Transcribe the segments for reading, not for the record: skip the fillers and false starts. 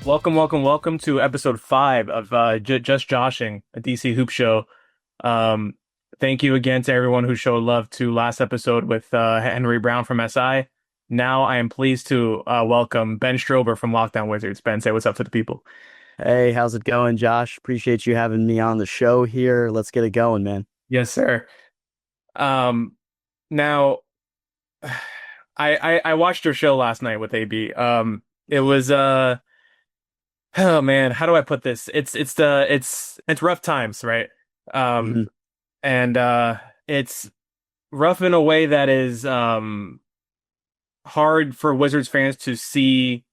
Welcome to episode 5 of Just Joshing, a DC Hoop Show. Um, Thank you again to everyone who showed love to last episode with Henry Brown from SI. Now I am pleased to welcome Ben Strober from Lockdown Wizards. Ben, say what's up to the people. Hey, how's it going, Josh? Appreciate you having me on the show here. Let's get it going, man. Yes, sir. Um, Now I watched your show last night with AB. It was oh man, how do I put this? It's rough times, right? Um, Mhm. and It's rough in a way that is hard for Wizards fans to see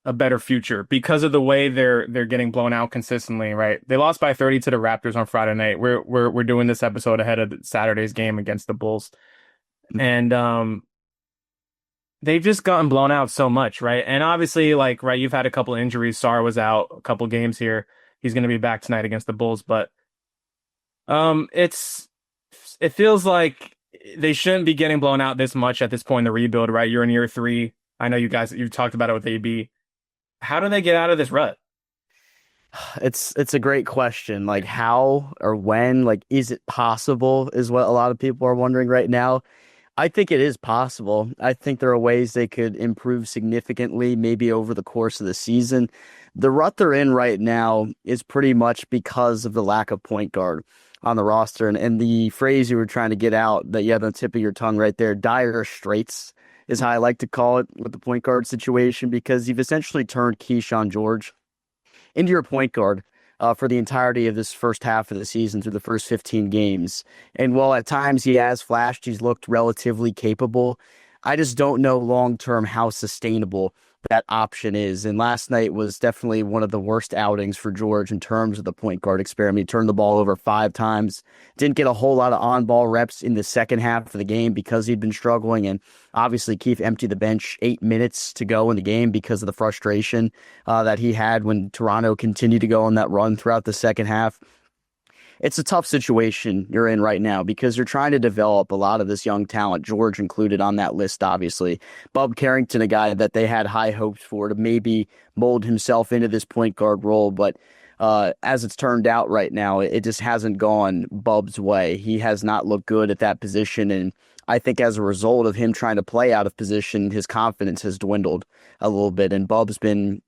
a better future because of the way they're getting blown out consistently, right? They lost by 30 to the Raptors on Friday night. We're doing this episode ahead of Saturday's game against the Bulls. And they've just gotten blown out so much, right? And obviously, like, right, you've had a couple injuries. Sarr was out a couple games here. He's going to be back tonight against the Bulls, but it's it feels like they shouldn't be getting blown out this much at this point in the rebuild, right? You're in year 3. I know you've talked about it with AB. How do they get out of this rut? It's a great question. Like how or when, like is it possible is what a lot of people are wondering right now. I think it is possible. I think there are ways they could improve significantly, maybe over the course of the season. The rut they're in right now is pretty much because of the lack of point guard on the roster. And the phrase you were trying to get out that you have on the tip of your tongue right there, dire straits, is how I like to call it with the point guard situation, because you've essentially turned Keyshawn George into your point guard for the entirety of this first half of the season through the first 15 games. And while at times he has flashed, he's looked relatively capable. I just don't know long term how sustainable that option is. And last night was definitely one of the worst outings for George in terms of the point guard experiment. He turned the ball over 5 times, didn't get a whole lot of on ball reps in the second half of the game because he'd been struggling. And obviously, Keith emptied the bench 8 minutes to go in the game because of the frustration that he had when Toronto continued to go on that run throughout the second half. It's a tough situation you're in right now because you're trying to develop a lot of this young talent, George included on that list, obviously. Bub Carrington, a guy that they had high hopes for to maybe mold himself into this point guard role, but as it's turned out right now, it just hasn't gone Bub's way. He has not looked good at that position, and I think as a result of him trying to play out of position, his confidence has dwindled a little bit, and Bub's been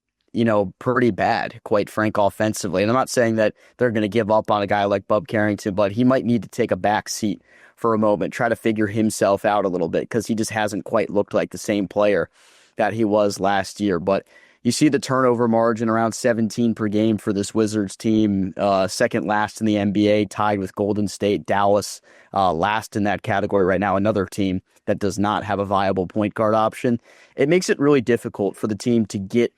pretty bad, quite frank, offensively. And I'm not saying that they're going to give up on a guy like Bub Carrington, but he might need to take a back seat for a moment, try to figure himself out a little bit because he just hasn't quite looked like the same player that he was last year. But you see the turnover margin around 17 per game for this Wizards team, second last in the NBA, tied with Golden State, Dallas, last in that category right now, another team that does not have a viable point guard option. It makes it really difficult for the team to get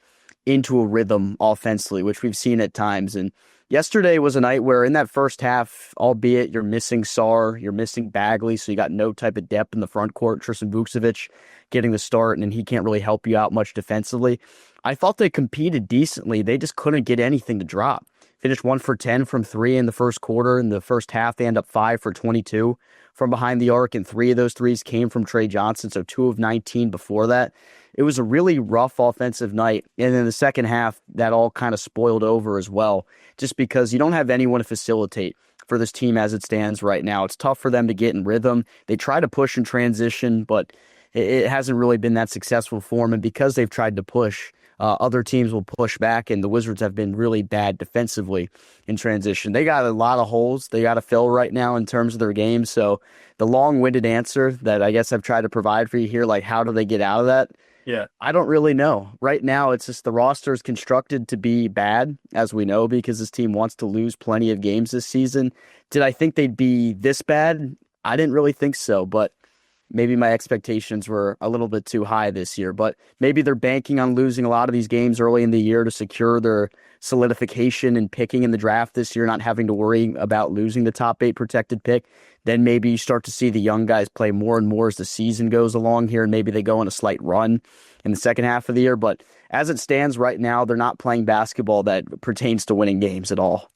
into a rhythm offensively, which we've seen at times. And yesterday was a night where in that first half, albeit you're missing Sarr, you're missing Bagley, so you got no type of depth in the front court. Tristan Vukcevic getting the start, and he can't really help you out much defensively. I thought they competed decently. They just couldn't get anything to drop. Finished 1 for 10 from 3 in the first quarter. In the first half, they end up 5 for 22 from behind the arc, and 3 of those threes came from Trey Johnson, so 2 of 19 before that. It was a really rough offensive night. And in the second half, that all kind of spoiled over as well, just because you don't have anyone to facilitate for this team as it stands right now. It's tough for them to get in rhythm. They try to push and transition, but it hasn't really been that successful for them. And because they've tried to push, other teams will push back, and the Wizards have been really bad defensively in transition. They got a lot of holes they got to fill right now in terms of their game. So the long-winded answer that I guess I've tried to provide for you here, like how do they get out of that? Yeah. I don't really know. Right now, it's just the roster is constructed to be bad, as we know, because this team wants to lose plenty of games this season. Did I think they'd be this bad? I didn't really think so, but maybe my expectations were a little bit too high this year. But maybe they're banking on losing a lot of these games early in the year to secure their solidification and picking in the draft this year, not having to worry about losing the top 8 protected pick. Then maybe you start to see the young guys play more and more as the season goes along here, and maybe they go on a slight run in the second half of the year. But as it stands right now, they're not playing basketball that pertains to winning games at all.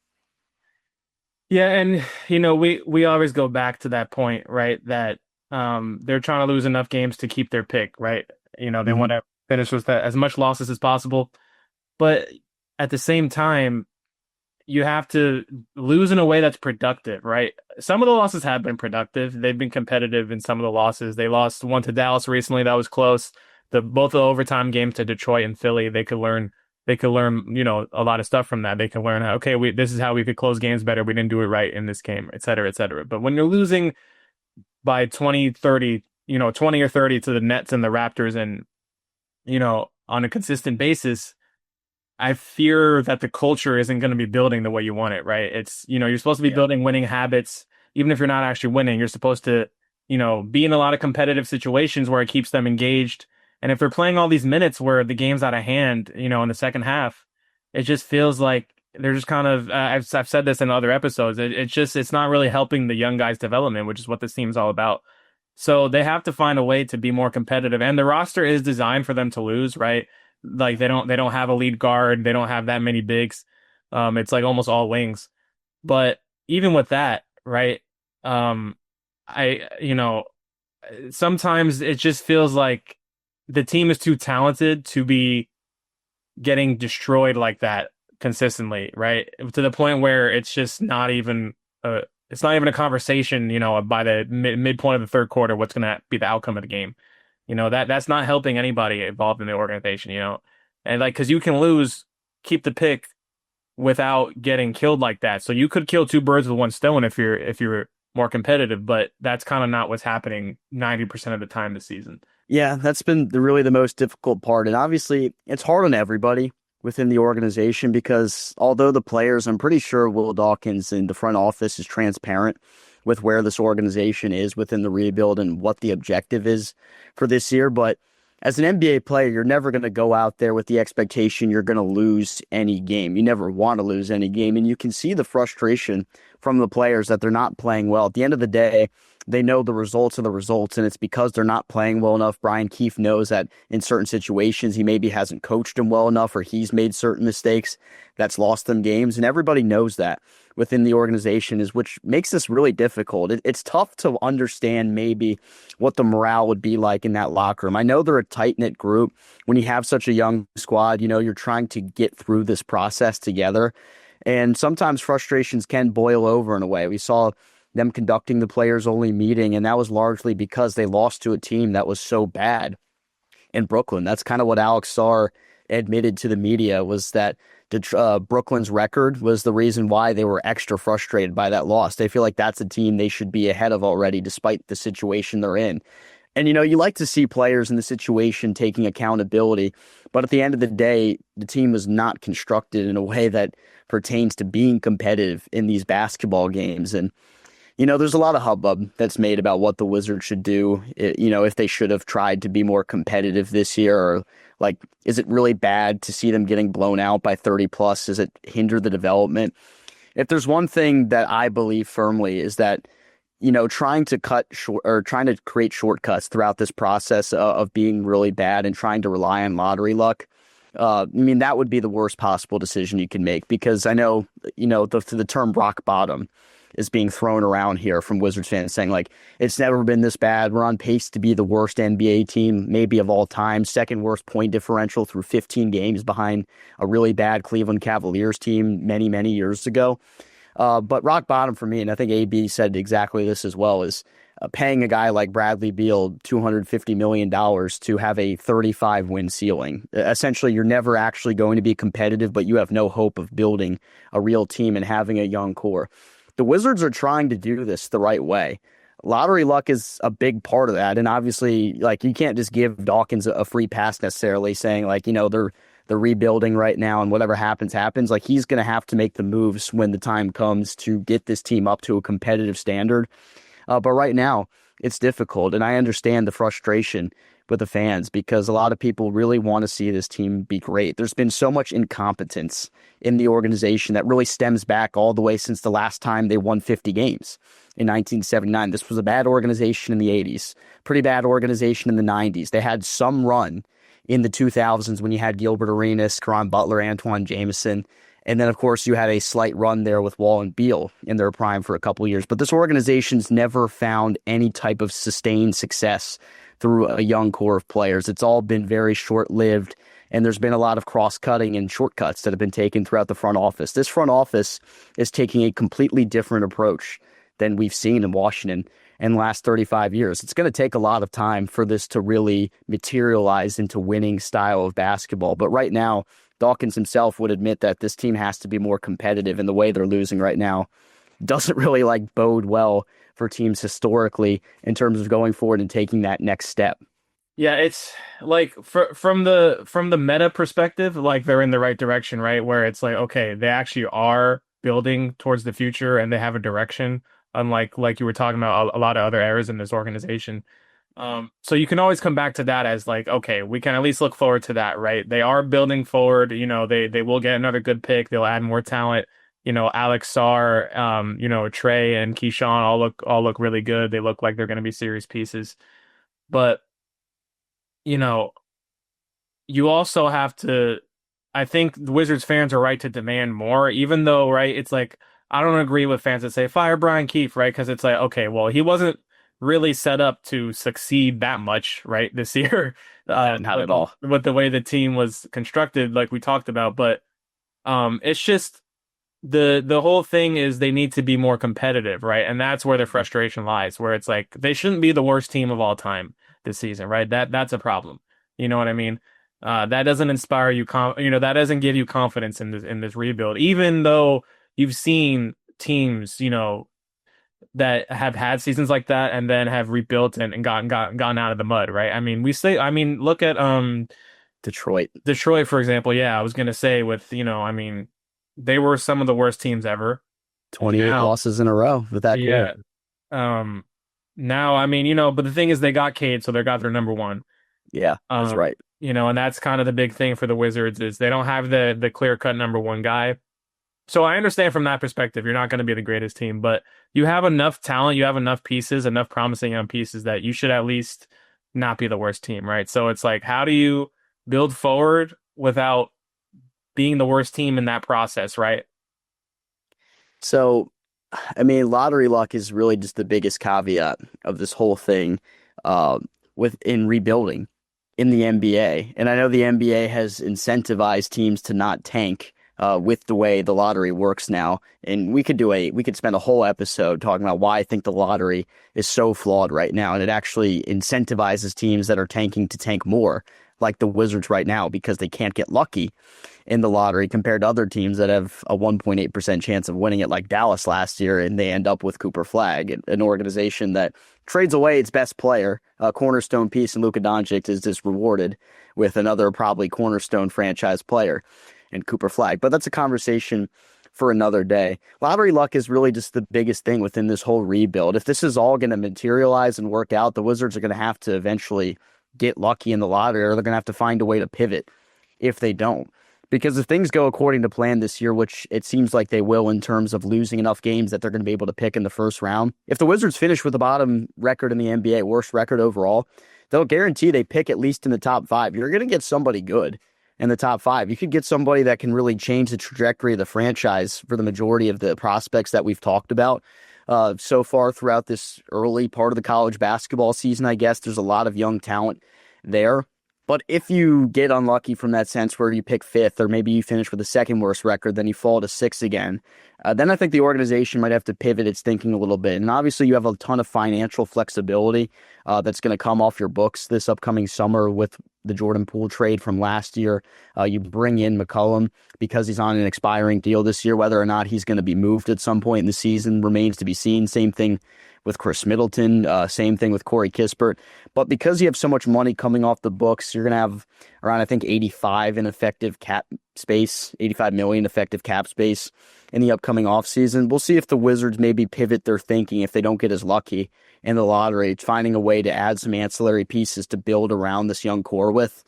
Yeah, and we always go back to that point, right? That they're trying to lose enough games to keep their pick, right? They Mhm. want to finish with that as much losses as possible. but at the same time, you have to lose in a way that's productive, right? Some of the losses have been productive. They've been competitive in some of the losses. They lost one to Dallas recently. That was close. Both the overtime games to Detroit and Philly, they could learn, a lot of stuff from that. They can learn how, okay, this is how we could close games better. We didn't do it right in this game, et cetera, et cetera. But when you're losing by 20, 30, 20 or 30 to the Nets and the Raptors and, on a consistent basis, I fear that the culture isn't going to be building the way you want it, right? You're supposed to be Yeah. building winning habits, even if you're not actually winning. You're supposed to, be in a lot of competitive situations where it keeps them engaged. And if they're playing all these minutes where the game's out of hand, in the second half, it just feels like they're just kind of, I've said this in other episodes. It's not really helping the young guys' development, which is what this team's all about. So they have to find a way to be more competitive. And the roster is designed for them to lose, right? Like they don't have a lead guard, they don't have that many bigs. It's like almost all wings. But even with that, right? Um, I sometimes it just feels like the team is too talented to be getting destroyed like that consistently, right? To the point where uh it's not even a conversation, by the midpoint of the third quarter, what's going to be the outcome of the game. That's not helping anybody involved in the organization. And like, cause you can lose, keep the pick without getting killed like that. So you could kill two birds with one stone if you're more competitive, but that's kind of not what's happening 90% of the time this season. Yeah, that's been really the most difficult part. And obviously, it's hard on everybody within the organization because although the players, I'm pretty sure Will Dawkins in the front office is transparent with where this organization is within the rebuild and what the objective is for this year. But as an NBA player, you're never going to go out there with the expectation you're going to lose any game. You never want to lose any game. And you can see the frustration from the players that they're not playing well. At the end of the day, they know the results are the results, and it's because they're not playing well enough. Brian Keefe knows that in certain situations, he maybe hasn't coached them well enough, or he's made certain mistakes that's lost them games, and everybody knows that within the organization, is which makes this really difficult. It's tough to understand maybe what the morale would be like in that locker room. I know they're a tight-knit group. When you have such a young squad, you're trying to get through this process together, and sometimes frustrations can boil over in a way. We saw them conducting the players only meeting, and that was largely because they lost to a team that was so bad in Brooklyn. That's kind of what Alex Sarr admitted to the media, was that Brooklyn's record was the reason why they were extra frustrated by that loss. They feel like that's a team they should be ahead of already, despite the situation they're in. And, you like to see players in the situation taking accountability, but at the end of the day, the team was not constructed in a way that pertains to being competitive in these basketball games. And there's a lot of hubbub that's made about what the Wizards should do, if they should have tried to be more competitive this year, or like, is it really bad to see them getting blown out by 30 plus? Does it hinder the development? If there's one thing that I believe firmly is that, trying to cut short or trying to create shortcuts throughout this process of being really bad and trying to rely on lottery luck, that would be the worst possible decision you can make, because I know, the term rock bottom is being thrown around here from Wizards fans, saying like, it's never been this bad. We're on pace to be the worst NBA team, maybe of all time, second worst point differential through 15 games behind a really bad Cleveland Cavaliers team many, many years ago. But rock bottom for me, and I think AB said exactly this as well, is paying a guy like Bradley Beal $250 million to have a 35-win ceiling. Essentially, you're never actually going to be competitive, but you have no hope of building a real team and having a young core. The Wizards are trying to do this the right way. Lottery luck is a big part of that. And obviously, like, you can't just give Dawkins a free pass necessarily, saying like, they're rebuilding right now and whatever happens, happens. Like, he's going to have to make the moves when the time comes to get this team up to a competitive standard. But right now, it's difficult. And I understand the frustration with the fans, because a lot of people really want to see this team be great. There's been so much incompetence in the organization that really stems back all the way since the last time they won 50 games in 1979. This was a bad organization in the 80s, pretty bad organization in the 90s. They had some run in the 2000s when you had Gilbert Arenas, Caron Butler, Antoine Jameson. And then, of course, you had a slight run there with Wall and Beal in their prime for a couple of years. But this organization's never found any type of sustained success through a young core of players. It's all been very short-lived And there's been a lot of cross-cutting and shortcuts that have been taken throughout the front office. This front office is taking a completely different approach than we've seen in Washington in the last 35 years. It's going to take a lot of time for this to really materialize into winning style of basketball. But right now, Dawkins himself would admit that this team has to be more competitive, and the way they're losing right now doesn't really like bode well for teams historically in terms of going forward and taking that next step. Yeah, it's like from the meta perspective, like they're in the right direction, right? Where it's like, okay, they actually are building towards the future and they have a direction, unlike like you were talking about a lot of other errors in this organization. So you can always come back to that as like, okay, we can at least look forward to that, right? They are building forward, they will get another good pick, they'll add more talent. Alex Sarr, Trey and Keyshawn all look really good. They look like they're going to be serious pieces. But you know, you also have to, I think the Wizards fans are right to demand more, even though, right, it's like, I don't agree with fans that say fire Brian Keefe, right? Because it's like, okay, well, he wasn't really set up to succeed that much, right, this year, Not at all. with the way the team was constructed, like we talked about. But it's just the whole thing is they need to be more competitive, right? And that's where the frustration lies, where it's like they shouldn't be the worst team of all time this season, right? That's a problem. You know what I mean? That doesn't inspire you, that doesn't give you confidence in this rebuild, even though you've seen teams, that have had seasons like that and then have rebuilt and gotten out of the mud, right? Look at Detroit. Detroit, for example. Yeah, I was gonna say with, they were some of the worst teams ever. And 28 now, losses in a row with that core. yeah. Um, Now, but the thing is they got Cade, so they got their number one. Yeah, that's right. And that's kind of the big thing for the Wizards is they don't have the clear-cut number one guy. So I understand from that perspective, you're not going to be the greatest team, but you have enough talent, you have enough pieces, enough promising young pieces that you should at least not be the worst team, right? So it's like, how do you build forward without being the worst team in that process, right? So, I mean, lottery luck is really just the biggest caveat of this whole thing uh, within rebuilding in the NBA. And I know the NBA has incentivized teams to not tank with the way the lottery works now. And we could spend a whole episode talking about why I think the lottery is so flawed right now. And it actually incentivizes teams that are tanking to tank more, like the Wizards right now, because they can't get lucky in the lottery compared to other teams that have a 1.8% chance of winning it, like Dallas last year, and they end up with Cooper Flagg, an organization that trades away its best player, a cornerstone piece, and Luka Doncic is just rewarded with another probably cornerstone franchise player and Cooper Flagg. But that's a conversation for another day. Lottery luck is really just the biggest thing within this whole rebuild. If this is all going to materialize and work out, the Wizards are going to have to eventually get lucky in the lottery, or they're going to have to find a way to pivot if they don't. Because if things go according to plan this year, which it seems like they will in terms of losing enough games that they're going to be able to pick in the first round, if the Wizards finish with the bottom record in the NBA, worst record overall, they'll guarantee they pick at least in the top five. You're going to get somebody good in the top five. You could get somebody that can really change the trajectory of the franchise for the majority of the prospects that we've talked about so far throughout this early part of the college basketball season. I guess there's a lot of young talent there. But if you get unlucky from that sense where you pick fifth, or maybe you finish with the second worst record, then you fall to sixth again, then I think the organization might have to pivot its thinking a little bit. And obviously you have a ton of financial flexibility that's going to come off your books this upcoming summer with the Jordan Poole trade from last year. You bring in McCollum because he's on an expiring deal this year. Whether or not he's going to be moved at some point in the season remains to be seen. Same thing with Chris Middleton, same thing with Corey Kispert. But because you have so much money coming off the books, you're going to have around, I think, 85 in effective cap space, 85 million effective cap space in the upcoming offseason. We'll see if the Wizards maybe pivot their thinking if they don't get as lucky in the lottery, finding a way to add some ancillary pieces to build around this young core with.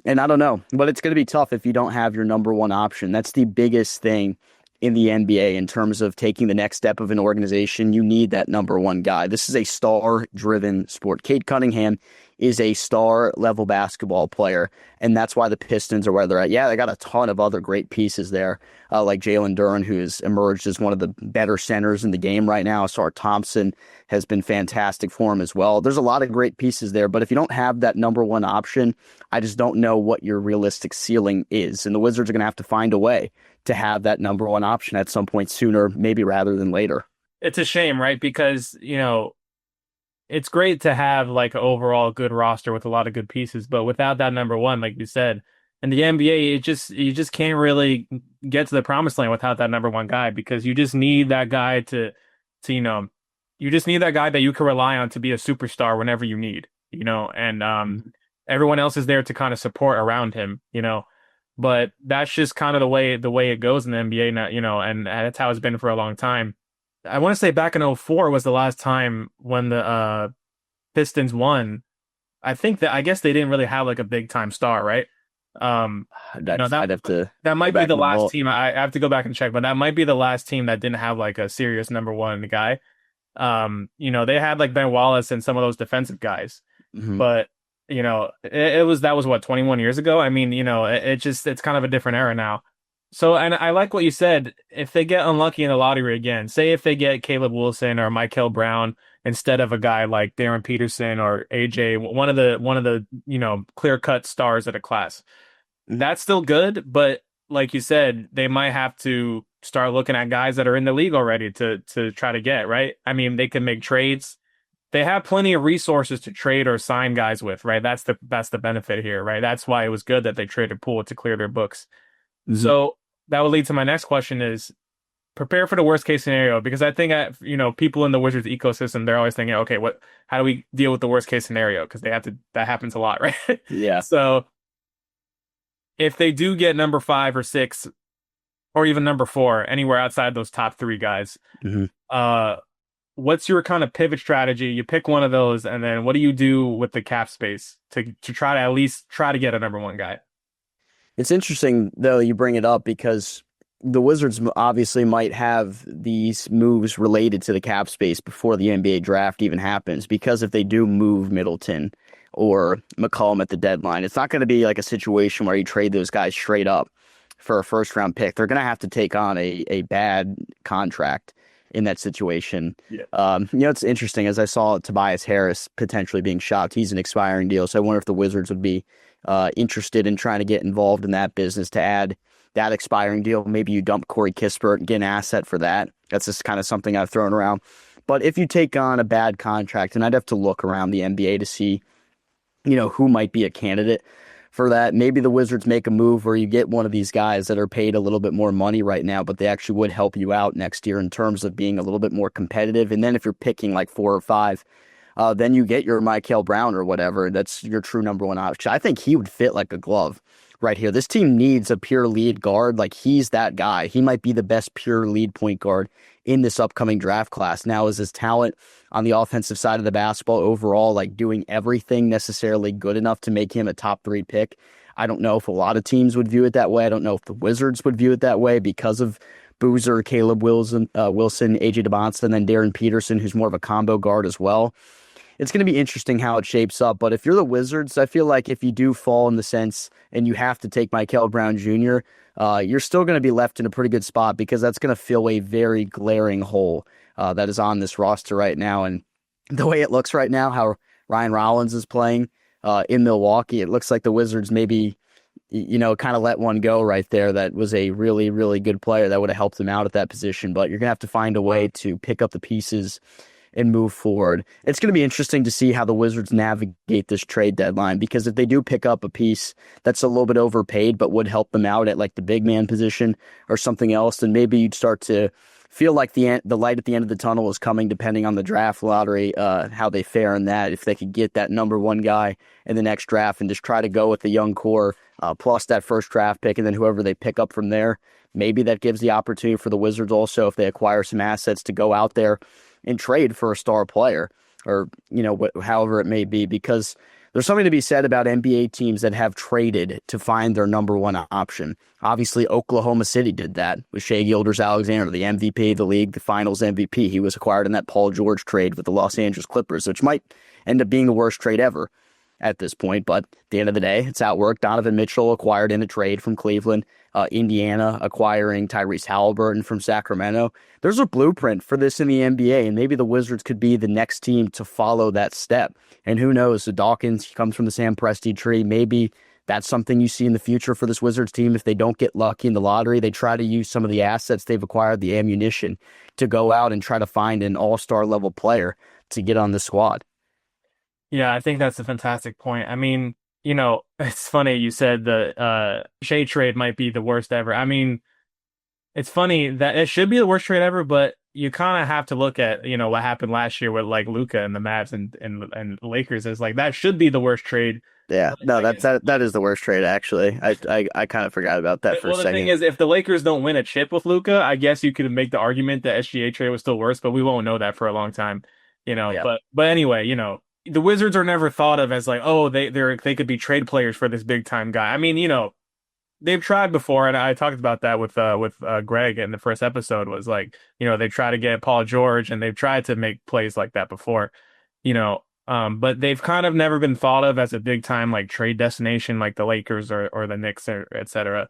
And I don't know, but it's going to be tough if you don't have your number one option. That's the biggest thing in the NBA in terms of taking the next step of an organization. You need that number one guy. This is a star-driven sport. Cade Cunningham is a star level basketball player. And that's why the Pistons are where they're at. Yeah, they got a ton of other great pieces there, like Jalen Duren, who has emerged as one of the better centers in the game right now. Ausar Thompson has been fantastic for him as well. There's a lot of great pieces there, but if you don't have that number one option, I just don't know what your realistic ceiling is. And the Wizards are going to have to find a way to have that number one option at some point sooner, maybe rather than later. It's a shame, right? Because, it's great to have like an overall good roster with a lot of good pieces, but without that number one, like you said, in the NBA, you just can't really get to the promised land without that number one guy because you just need that guy to you just need that guy that you can rely on to be a superstar whenever you need, and everyone else is there to kind of support around him. But that's just kind of the way it goes in the NBA now, and that's how it's been for a long time. I want to say back in '04 was the last time when the Pistons won. I guess they didn't really have like a big time star, right? I'd have to that go might be back the and last look. team. I have to go back and check, but that might be the last team that didn't have like a serious number one guy. They had like Ben Wallace and some of those defensive guys, Mhm. but that was what 21 years ago. I mean, it's kind of a different era now. So, and I like what you said. If they get unlucky in the lottery again, say if they get Caleb Wilson or Michael Brown instead of a guy like Darren Peterson or AJ, one of the clear cut stars of the class, that's still good. But like you said, they might have to start looking at guys that are in the league already to try to get right. I mean, they can make trades. They have plenty of resources to trade or sign guys with, right? That's the benefit here, right? That's why it was good that they traded Poole to clear their books. Mhm. So that would lead to my next question is prepare for the worst case scenario because I think people in the Wizards ecosystem they're always thinking, okay, how do we deal with the worst case scenario? Because that happens a lot, right? Yeah. So if they do get number 5 or 6 or even number 4 anywhere outside those top 3 guys, Mhm. uh, what's your kind of pivot strategy? You pick one of those, and then what do you do with the cap space to try to at least try to get a number one guy? It's interesting, though, you bring it up because the Wizards obviously might have these moves related to the cap space before the NBA draft even happens. Because if they do move Middleton or McCollum at the deadline, it's not going to be like a situation where you trade those guys straight up for a first round pick. They're going to have to take on a bad contract in that situation. Yeah. It's interesting as I saw Tobias Harris potentially being shopped. He's an expiring deal, so I wonder if the Wizards would be interested in trying to get involved in that business to add that expiring deal. Maybe you dump Corey Kispert and get an asset for that. That's just kind of something I've thrown around. But if you take on a bad contract, and I'd have to look around the NBA to see, who might be a candidate for that. Maybe the Wizards make a move where you get one of these guys that are paid a little bit more money right now, but they actually would help you out next year in terms of being a little bit more competitive. And then if you're picking like 4 or 5, then you get your Michael Brown or whatever. That's your true number one option. I think he would fit like a glove right here. This team needs a pure lead guard. Like he's that guy. He might be the best pure lead point guard in this upcoming draft class. Now, is his talent on the offensive side of the basketball overall, like doing everything necessarily good enough to make him a top 3 pick? I don't know if a lot of teams would view it that way. I don't know if the Wizards would view it that way because of Boozer, Caleb Wilson, AJ DeBonson, and then Darren Peterson, who's more of a combo guard as well. It's going to be interesting how it shapes up. But if you're the Wizards, I feel like if you do fall in the sense and you have to take Michael Brown Jr., you're still going to be left in a pretty good spot because that's going to fill a very glaring hole that is on this roster right now. And the way it looks right now, how Ryan Rollins is playing in Milwaukee, it looks like the Wizards maybe, kind of let one go right there. That was a really, really good player that would have helped them out at that position. But you're going to have to find a way to pick up the pieces and move forward. It's going to be interesting to see how the Wizards navigate this trade deadline because if they do pick up a piece that's a little bit overpaid but would help them out at like the big man position or something else, then maybe you'd start to feel like the light at the end of the tunnel is coming depending on the draft lottery, how they fare in that. If they could get that number one guy in the next draft and just try to go with the young core plus that first draft pick and then whoever they pick up from there, maybe that gives the opportunity for the Wizards also if they acquire some assets to go out there and trade for a star player or, however it may be, because there's something to be said about NBA teams that have traded to find their number one option. Obviously, Oklahoma City did that with Shai Gilgeous-Alexander, the MVP of the league, the finals MVP. He was acquired in that Paul George trade with the Los Angeles Clippers, which might end up being the worst trade ever. at this point. But at the end of the day, it's outworked. Donovan Mitchell acquired in a trade from Cleveland. Indiana acquiring Tyrese Halliburton from Sacramento. There's a blueprint for this in the NBA, and maybe the Wizards could be the next team to follow that step. And who knows? The Dawkins comes from the Sam Presti tree. Maybe that's something you see in the future for this Wizards team. If they don't get lucky in the lottery, they try to use some of the assets they've acquired, the ammunition, to go out and try to find an all-star level player to get on the squad. Yeah, I think that's a fantastic point. I mean, it's funny you said the Shea trade might be the worst ever. I mean, it's funny that it should be the worst trade ever, but you kind of have to look at, what happened last year with like Luka and the Mavs and Lakers is like that should be the worst trade. Yeah, But no, I guess that is the worst trade actually. I kind of forgot about that for a well, the thing second. is, if the Lakers don't win a chip with Luka, I guess you could make the argument that SGA trade was still worse, but we won't know that for a long time, Yeah. But anyway, the Wizards are never thought of as like, oh, they could be trade players for this big time guy. I mean, they've tried before, and I talked about that with Greg in the first episode. Was like, they try to get Paul George, and they've tried to make plays like that before, but they've kind of never been thought of as a big time like trade destination like the Lakers or the Knicks or et cetera.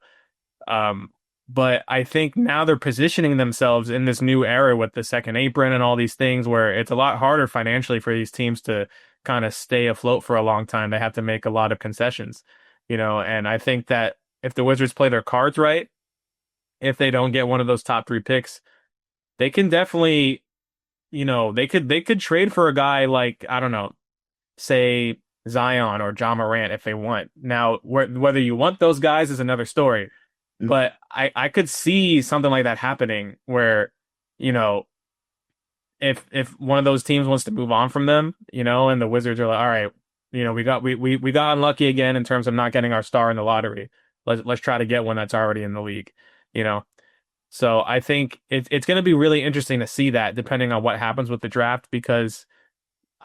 But I think now they're positioning themselves in this new era with the second apron and all these things where it's a lot harder financially for these teams to kind of stay afloat for a long time. They have to make a lot of concessions, and I think that if the Wizards play their cards right, if they don't get one of those top three picks, they can definitely, they could trade for a guy like, I don't know, say Zion or John Morant if they want. Now, whether you want those guys is another story. But I could see something like that happening where, you know, if one of those teams wants to move on from them, and the Wizards are like, all right, we got unlucky again in terms of not getting our star in the lottery. Let's try to get one that's already in the league, you know. So I think it's going to be really interesting to see that depending on what happens with the draft because,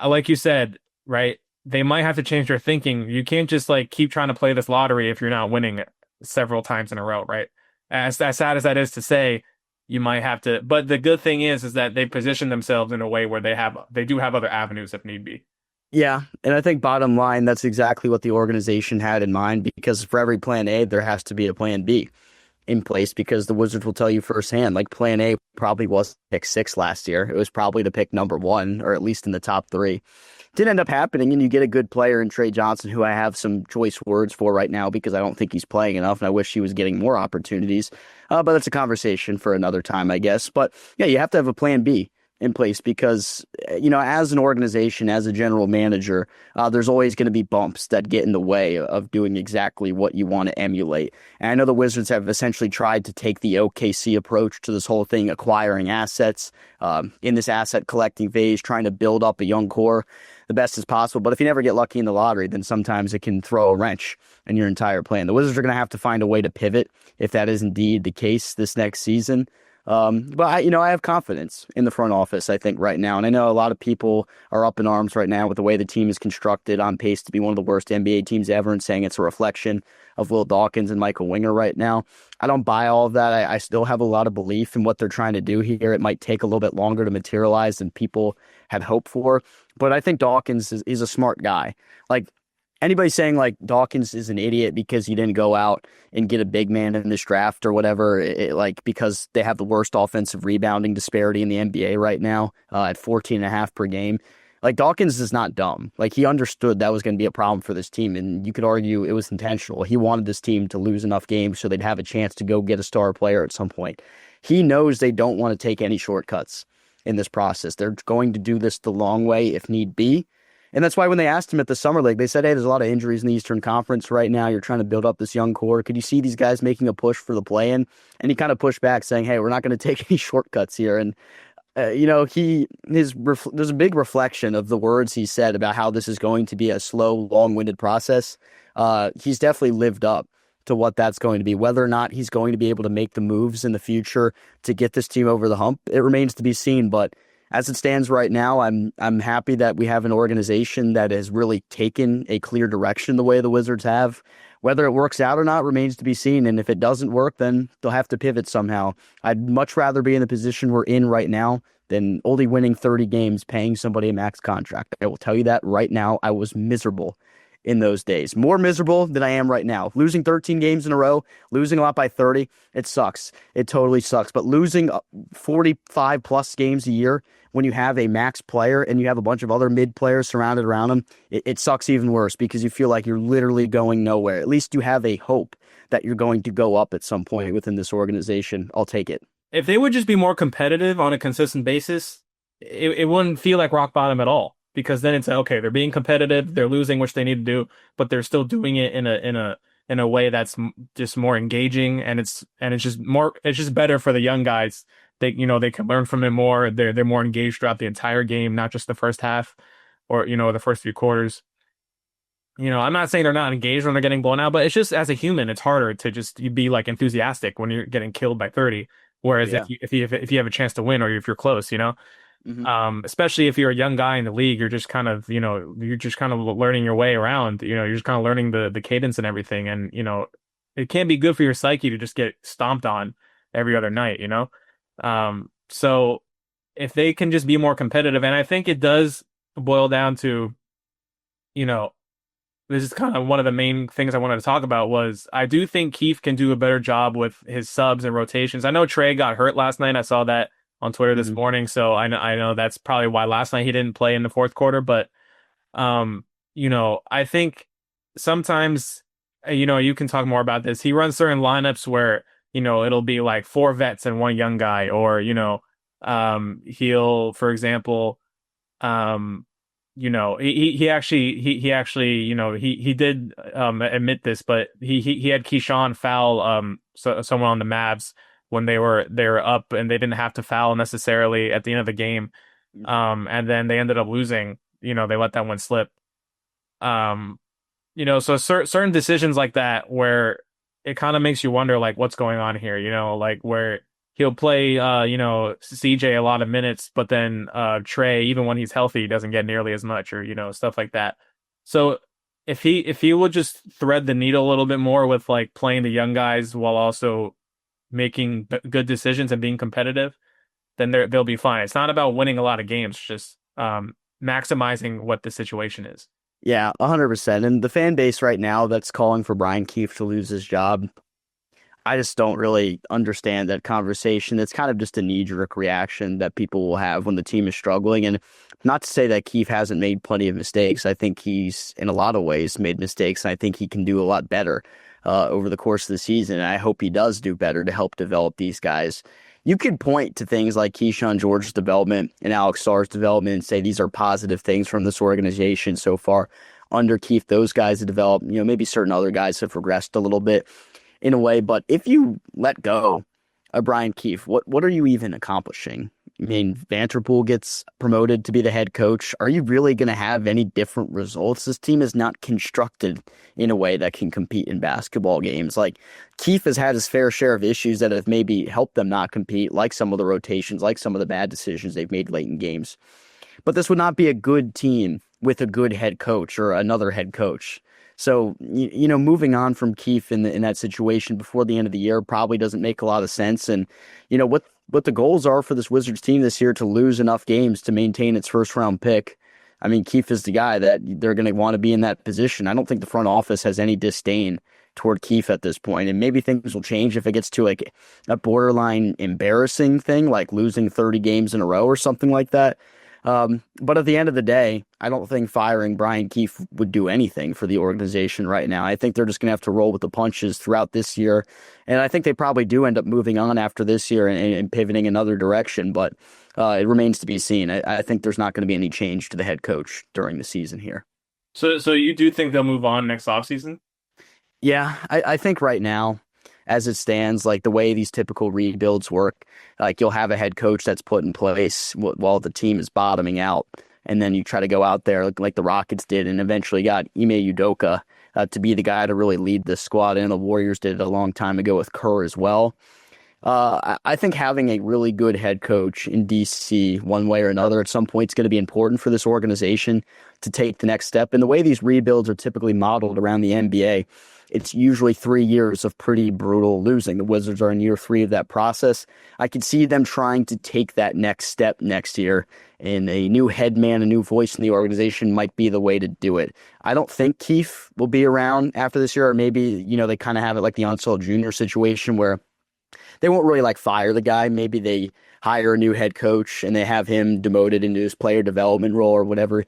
like you said, right, they might have to change their thinking. You can't just like keep trying to play this lottery if you're not winning several times in a row, right? As sad as that is to say, you might have to. But the good thing is that they position themselves in a way where they do have other avenues if need be. Yeah, and I think bottom line, that's exactly what the organization had in mind because for every plan A, there has to be a plan B in place because the Wizards will tell you firsthand, like plan A probably was pick 6 last year. It was probably to pick number 1 or at least in the top 3. Didn't end up happening, and you get a good player in Trey Johnson, who I have some choice words for right now because I don't think he's playing enough, and I wish he was getting more opportunities. But that's a conversation for another time, I guess. But yeah, you have to have a plan B in place because, as an organization, as a general manager, there's always going to be bumps that get in the way of doing exactly what you want to emulate. And I know the Wizards have essentially tried to take the OKC approach to this whole thing, acquiring assets in this asset collecting phase, trying to build up a young core the best as possible. But if you never get lucky in the lottery, then sometimes it can throw a wrench in your entire plan. The Wizards are going to have to find a way to pivot if that is indeed the case this next season. But I have confidence in the front office, I think, right now. And I know a lot of people are up in arms right now with the way the team is constructed, on pace to be one of the worst NBA teams ever, and saying it's a reflection of Will Dawkins and Michael Winger right now. I don't buy all of that. I still have a lot of belief in what they're trying to do here. It might take a little bit longer to materialize than people had hoped for. But I think Dawkins is a smart guy. Like, anybody saying like Dawkins is an idiot because he didn't go out and get a big man in this draft or whatever, because they have the worst offensive rebounding disparity in the NBA right now at 14.5 per game. Like, Dawkins is not dumb. Like, he understood that was going to be a problem for this team, and you could argue it was intentional. He wanted this team to lose enough games so they'd have a chance to go get a star player at some point. He knows they don't want to take any shortcuts in this process. They're going to do this the long way if need be. And that's why when they asked him at the Summer League, they said, hey, there's a lot of injuries in the Eastern Conference right now. You're trying to build up this young core. Could you see these guys making a push for the play-in? And he kind of pushed back saying, hey, we're not going to take any shortcuts here. And, there's a big reflection of the words he said about how this is going to be a slow, long-winded process. He's definitely lived up to what that's going to be. Whether or not he's going to be able to make the moves in the future to get this team over the hump, it remains to be seen. But as it stands right now, I'm happy that we have an organization that has really taken a clear direction the way the Wizards have. Whether it works out or not remains to be seen. And if it doesn't work, then they'll have to pivot somehow. I'd much rather be in the position we're in right now than only winning 30 games, paying somebody a max contract. I will tell you that right now. I was miserable in those days. More miserable than I am right now. Losing 13 games in a row, losing a lot by 30, it sucks. It totally sucks. But losing 45 plus games a year when you have a max player and you have a bunch of other mid players surrounded around him, it sucks even worse because you feel like you're literally going nowhere. At least you have a hope that you're going to go up at some point within this organization. I'll take it. If they would just be more competitive on a consistent basis, it wouldn't feel like rock bottom at all. Because then it's okay, they're being competitive, they're losing, which they need to do, but they're still doing it in a way that's just more engaging, and it's just better for the young guys. They can learn from it more. They're more engaged throughout the entire game, not just the first half or the first few quarters. I'm not saying they're not engaged when they're getting blown out, but it's just as a human, it's harder to just be like enthusiastic when you're getting killed by 30. Whereas Yeah. if you have a chance to win or if you're close. Hmm. Especially if you're a young guy in the league, you're just kind of, learning your way around, you're just kind of learning the cadence and everything. And, it can't be good for your psyche to just get stomped on every other night. So if they can just be more competitive, and I think it does boil down to, you know, this is kind of one of the main things I wanted to talk about was I do think Keith can do a better job with his subs and rotations. I know Trey got hurt last night. I saw that on Twitter this Hmm. morning, so I know that's probably why last night he didn't play in the fourth quarter. But I think sometimes you can talk more about this. He runs certain lineups where it'll be like four vets and one young guy, or he'll, for example, um he did admit this, but he had Keyshawn foul someone on the Mavs when they were up and they didn't have to foul necessarily at the end of the game, and then they ended up losing. They let that one slip. um so certain decisions like that where it kind of makes you wonder like what's going on here, like where he'll play CJ a lot of minutes, but then Trey, even when he's healthy, doesn't get nearly as much, or stuff like that. So if he would just thread the needle a little bit more with like playing the young guys while also making good decisions and being competitive, then they'll be fine. It's not about winning a lot of games, just maximizing what the situation is. Yeah, 100%. And the fan base right now that's calling for Brian Keefe to lose his job, I just don't really understand that conversation. It's kind of just a knee-jerk reaction that people will have when the team is struggling. And not to say that Keefe hasn't made plenty of mistakes. I think he's, in a lot of ways, made mistakes, and I think he can do a lot better over the course of the season. And I hope he does do better to help develop these guys. You could point to things like Keyshawn George's development and Alex Sarr's development and say these are positive things from this organization so far. Under Keefe, those guys have developed. Maybe certain other guys have regressed a little bit in a way. But if you let go of Brian Keefe, what are you even accomplishing? I mean, Vanderpool gets promoted to be the head coach. Are you really going to have any different results? This team is not constructed in a way that can compete in basketball games. Like, Keefe has had his fair share of issues that have maybe helped them not compete, like some of the rotations, like some of the bad decisions they've made late in games. But this would not be a good team with a good head coach or another head coach. So, moving on from Keefe in that situation before the end of the year probably doesn't make a lot of sense. And, what the goals are for this Wizards team this year to lose enough games to maintain its first round pick. I mean, Keefe is the guy that they're going to want to be in that position. I don't think the front office has any disdain toward Keefe at this point. And maybe things will change if it gets to like a borderline embarrassing thing, like losing 30 games in a row or something like that. But at the end of the day, I don't think firing Brian Keefe would do anything for the organization right now. I think they're just going to have to roll with the punches throughout this year. And I think they probably do end up moving on after this year and pivoting another direction. But it remains to be seen. I think there's not going to be any change to the head coach during the season here. So you do think they'll move on next offseason? Yeah, I think right now, as it stands, like the way these typical rebuilds work, like you'll have a head coach that's put in place while the team is bottoming out. And then you try to go out there like the Rockets did and eventually got Ime Udoka to be the guy to really lead the squad. And the Warriors did it a long time ago with Kerr as well. I think having a really good head coach in DC, one way or another, at some point is going to be important for this organization to take the next step. And the way these rebuilds are typically modeled around the NBA, it's usually 3 years of pretty brutal losing. The Wizards are in year three of that process. I could see them trying to take that next step next year, and a new head man, a new voice in the organization might be the way to do it. I don't think Keefe will be around after this year, or maybe, they kind of have it like the Ansel Jr. situation where they won't really like fire the guy. Maybe they hire a new head coach and they have him demoted into his player development role or whatever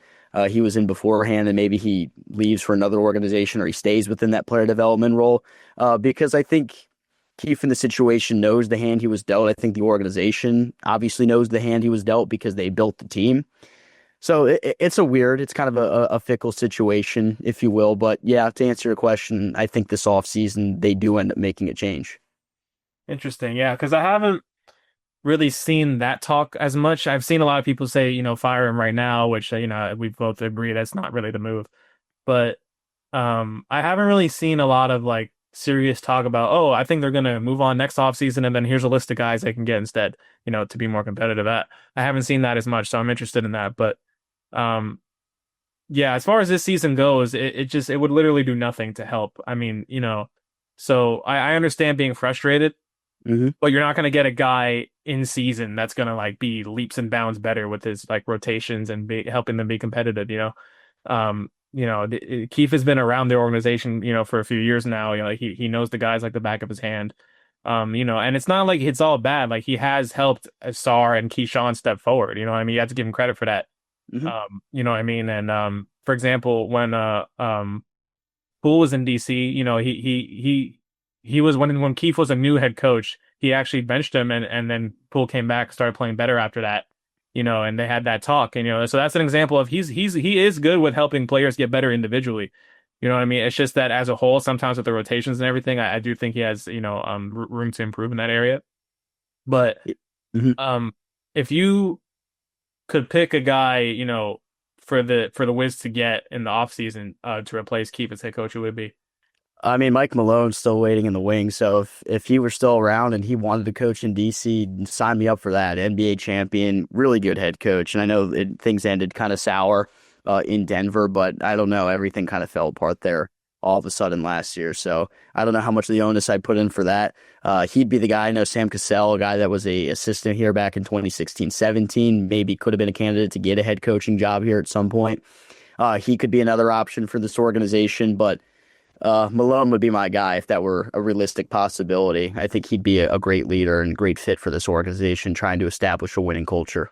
he was in beforehand, and maybe he leaves for another organization or he stays within that player development role. Because I think Keefe in the situation knows the hand he was dealt. I think the organization obviously knows the hand he was dealt because they built the team. So it's kind of a fickle situation, if you will. But yeah, to answer your question, I think this offseason they do end up making a change. Interesting. Yeah, because I haven't really seen that talk as much. I've seen a lot of people say, fire him right now, which, we both agree that's not really the move. But I haven't really seen a lot of like serious talk about, oh, I think they're going to move on next offseason and then here's a list of guys they can get instead, to be more competitive at. I haven't seen that as much, so I'm interested in that. But um, yeah, as far as this season goes, it would literally do nothing to help. I mean, so I understand being frustrated, Hmm. but you're not going to get a guy in season that's going to like be leaps and bounds better with his like rotations and helping them be competitive, Keith has been around the organization, for a few years now. Like he knows the guys like the back of his hand. And it's not like it's all bad. Like he has helped Sar and Keyshawn step forward. You know what I mean? You have to give him credit for that. Hmm. You know what I mean? And for example, when Poole was in DC, he was when Keefe was a new head coach, he actually benched him and then Poole came back, started playing better after that, and they had that talk. And so that's an example of he is good with helping players get better individually. You know what I mean? It's just that as a whole, sometimes with the rotations and everything, I do think he has, room to improve in that area. But Hmm. um if you could pick a guy, for the Wiz to get in the offseason to replace Keefe as head coach, who would it be? I mean, Mike Malone's still waiting in the wings. So if he were still around and he wanted to coach in DC, sign me up for that. NBA champion, really good head coach. And I know things ended kind of sour in Denver, but I don't know. Everything kind of fell apart there all of a sudden last year. So I don't know how much of the onus I put in for that. He'd be the guy. I know Sam Cassell, a guy that was a assistant here back in 2016-17, maybe could have been a candidate to get a head coaching job here at some point. He could be another option for this organization, but Malone would be my guy if that were a realistic possibility. I think he'd be a great leader and great fit for this organization, trying to establish a winning culture.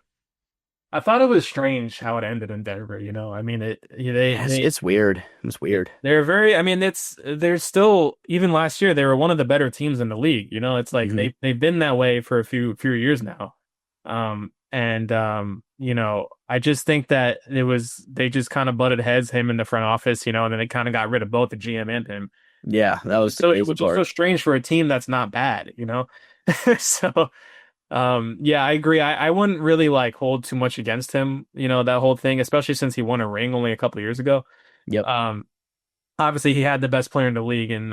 I thought it was strange how it ended in Denver. I mean, It's weird. It's weird. they're very. I mean, they're still even last year they were one of the better teams in the league. It's like Hmm. they've been that way for a few years now. And I just think that they just kind of butted heads, him in the front office, and then they kind of got rid of both the GM and him. Yeah, that was the So crazy which is so part. strange for a team that's not bad. So yeah, I agree. I wouldn't really like hold too much against him, that whole thing, especially since he won a ring only a couple of years ago. Yep. Um, Obviously he had the best player in the league in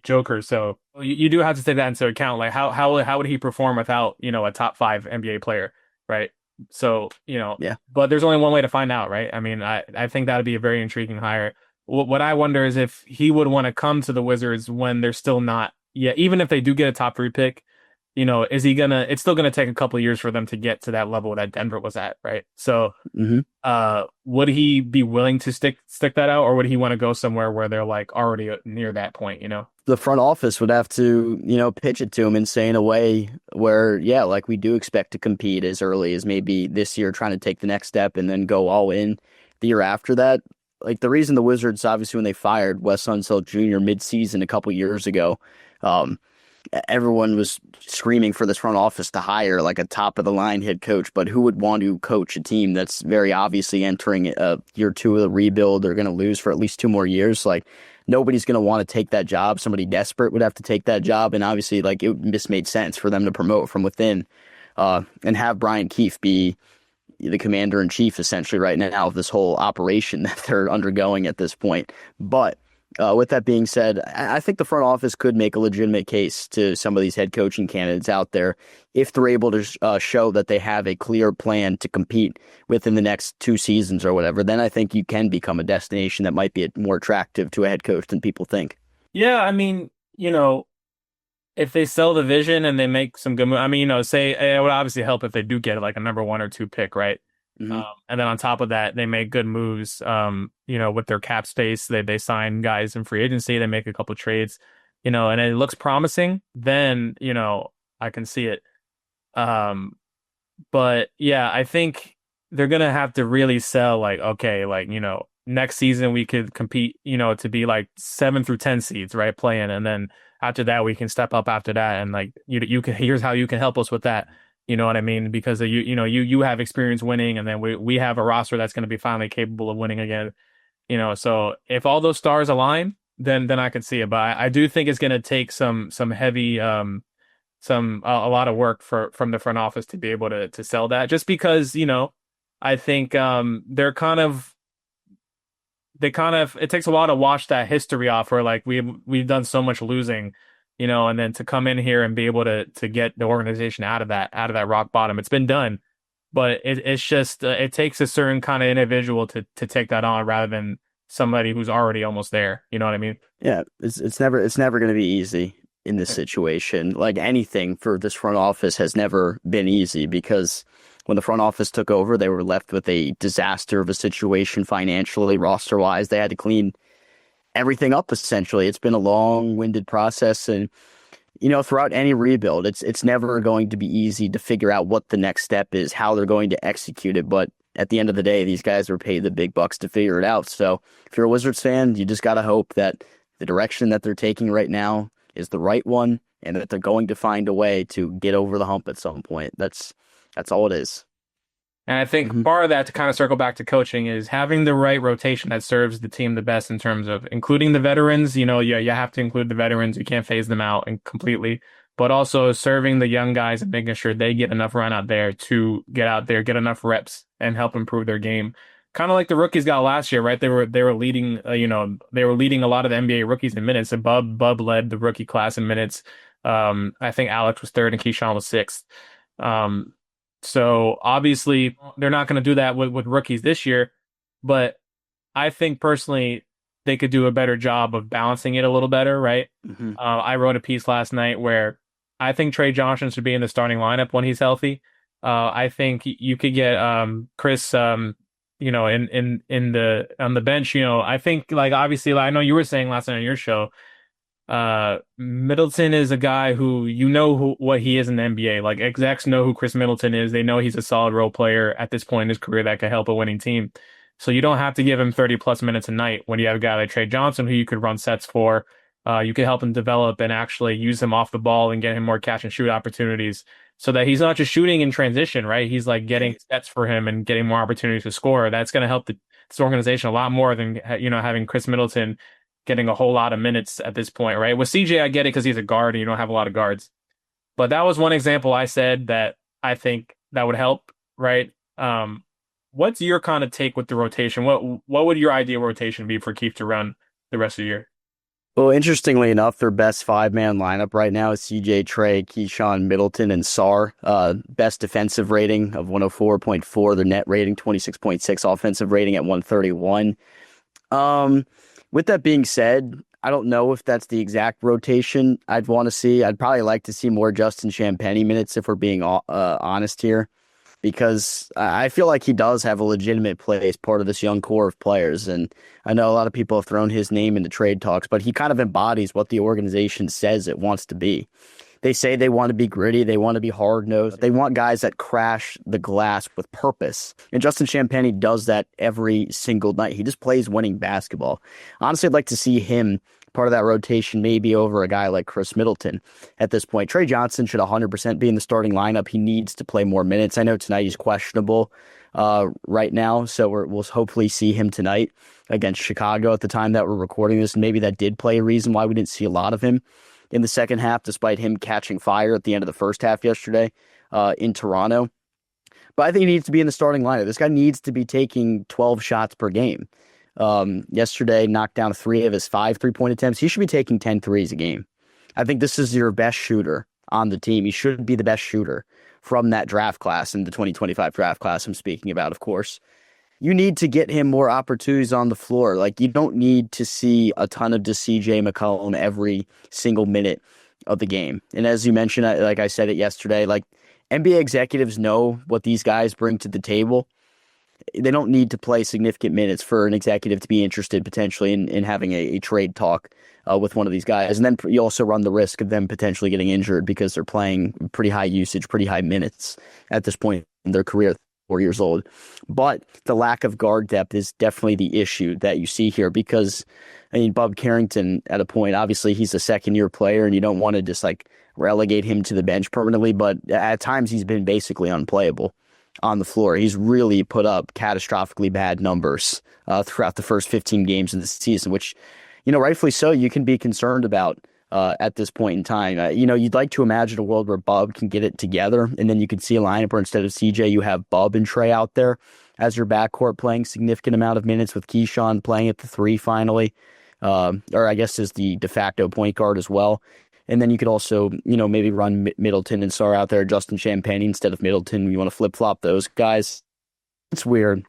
Joker, so you do have to take that into account. Like how would he perform without, a top five NBA player, right? So, Yeah. but there's only one way to find out, right? I mean, I think that would be a very intriguing hire. What I wonder is if he would want to come to the Wizards when they're still not, yeah, even if they do get a top three pick, is he gonna, it's still gonna take a couple of years for them to get to that level that Denver was at, right? So Hmm. would he be willing to stick that out, or would he want to go somewhere where they're like already near that point? The front office would have to, pitch it to him and say in a way where, yeah, like we do expect to compete as early as maybe this year, trying to take the next step and then go all in the year after that. Like the reason the Wizards, obviously, when they fired Wes Unseld Jr. mid-season a couple years ago, um, everyone was screaming for this front office to hire like a top of the line head coach, but who would want to coach a team that's very obviously entering year two of the rebuild? They're going to lose for at least 2 more years. Like nobody's going to want to take that job. Somebody desperate would have to take that job. And obviously like it just made sense for them to promote from within, and have Brian Keefe be the commander in chief essentially right now of this whole operation that they're undergoing at this point. But With that being said, I think the front office could make a legitimate case to some of these head coaching candidates out there if they're able to show that they have a clear plan to compete within the next 2 seasons or whatever. Then I think you can become a destination that might be more attractive to a head coach than people think. Yeah, I mean, if they sell the vision and they make some good moves, I mean, say it would obviously help if they do get like a number one or two pick, right? Hmm. And then on top of that, they make good moves. With their cap space, they sign guys in free agency, they make a couple trades, and it looks promising. Then, I can see it. Um, but yeah, I think they're gonna have to really sell like, okay, like, next season we could compete, to be like 7 through 10 seeds, right? Playing, and then after that we can step up after that, and like you can here's how you can help us with that. You know what I mean? Because you have experience winning, and then we have a roster that's gonna be finally capable of winning again. So if all those stars align, then I can see it. But I do think it's gonna take some heavy a lot of work from the front office to be able to sell that, just because I think it takes a while to wash that history off, where like we've done so much losing, and then to come in here and be able to get the organization out of that rock bottom. It's been done, but it's just it takes a certain kind of individual to take that on, rather than somebody who's already almost there. You know what I mean? Yeah, it's never going to be easy in this situation. Like anything for this front office has never been easy because when the front office took over, they were left with a disaster of a situation financially, roster wise. They had to clean everything up essentially. It's been a long-winded process, and throughout any rebuild, it's never going to be easy to figure out what the next step is, how they're going to execute it. But at the end of the day, these guys are paid the big bucks to figure it out. So if you're a Wizards fan, you just got to hope that the direction that they're taking right now is the right one, and that they're going to find a way to get over the hump at some point. That's all it is. And I think Hmm. part of that, to kind of circle back to coaching, is having the right rotation that serves the team the best, in terms of including the veterans. You have to include the veterans. You can't phase them out and completely, but also serving the young guys and making sure they get enough run out there to get out there, get enough reps, and help improve their game. Kind of like the rookies got last year, right? They were leading, they were leading a lot of the NBA rookies in minutes. And Bub led the rookie class in minutes. I think Alex was third and Keyshawn was sixth. Um, so obviously they're not going to do that with rookies this year, but I think personally they could do a better job of balancing it a little better, right? Hmm. I wrote a piece last night where I think Trey Johnson should be in the starting lineup when he's healthy. I think you could get Chris, in the on the bench. I think, like, obviously, like, I know you were saying last night on your show, Middleton is a guy who what he is in the NBA. Like, execs know who Chris Middleton is. They know he's a solid role player at this point in his career that could help a winning team. So you don't have to give him 30 plus minutes a night when you have a guy like Trey Johnson who you could run sets for. You could help him develop and actually use him off the ball and get him more catch and shoot opportunities, so that he's not just shooting in transition, right? He's like getting sets for him and getting more opportunities to score. That's going to help this organization a lot more than having Chris Middleton getting a whole lot of minutes at this point, right? With CJ, I get it because he's a guard and you don't have a lot of guards. But that was one example I said that I think that would help, right? What's your kind of take with the rotation? What would your ideal rotation be for Keith to run the rest of the year? Well, interestingly enough, their best five-man lineup right now is CJ, Trey, Keyshawn, Middleton, and Sarr. Best defensive rating of 104.4. Their net rating 26.6. Offensive rating at 131. With that being said, I don't know if that's the exact rotation I'd want to see. I'd probably like to see more Justin Champagnie minutes if we're being honest here, because I feel like he does have a legitimate play as part of this young core of players. And I know a lot of people have thrown his name into trade talks, but he kind of embodies what the organization says it wants to be. They say they want to be gritty. They want to be hard-nosed. They want guys that crash the glass with purpose. And Justin Champagnie does that every single night. He just plays winning basketball. Honestly, I'd like to see him part of that rotation, maybe over a guy like Chris Middleton at this point. Trey Johnson should 100% be in the starting lineup. He needs to play more minutes. I know tonight he's questionable right now, so we'll hopefully see him tonight against Chicago at the time that we're recording this. Maybe that did play a reason why we didn't see a lot of him in the second half, despite him catching fire at the end of the first half yesterday in Toronto. But I think he needs to be in the starting lineup. This guy needs to be taking 12 shots per game. Yesterday, knocked down 3 of his 5 3-point attempts. He should be taking 10 threes a game. I think this is your best shooter on the team. He should be the best shooter from that draft class, in the 2025 draft class I'm speaking about, of course. You need to get him more opportunities on the floor. Like, you don't need to see a ton of CJ McCollum every single minute of the game. And as you mentioned, like I said it yesterday, like, NBA executives know what these guys bring to the table. They don't need to play significant minutes for an executive to be interested potentially in having a trade talk with one of these guys. And then you also run the risk of them potentially getting injured because they're playing pretty high usage, pretty high minutes at this point in their career, 4 years old. But the lack of guard depth is definitely the issue that you see here because, I mean, Bub Carrington at a point, obviously he's a second-year player and you don't want to just like relegate him to the bench permanently, but at times he's been basically unplayable on the floor. He's really put up catastrophically bad numbers throughout the first 15 games of the season, which, rightfully so, you can be concerned about at this point in time. You'd like to imagine a world where Bub can get it together, and then you could see a lineup where instead of CJ, you have Bub and Trey out there as your backcourt playing significant amount of minutes with Keyshawn playing at the 3 finally, or I guess as the de facto point guard as well. And then you could also, maybe run Middleton and Sarr out there, Justin Champagne instead of Middleton. You want to flip-flop those guys. It's weird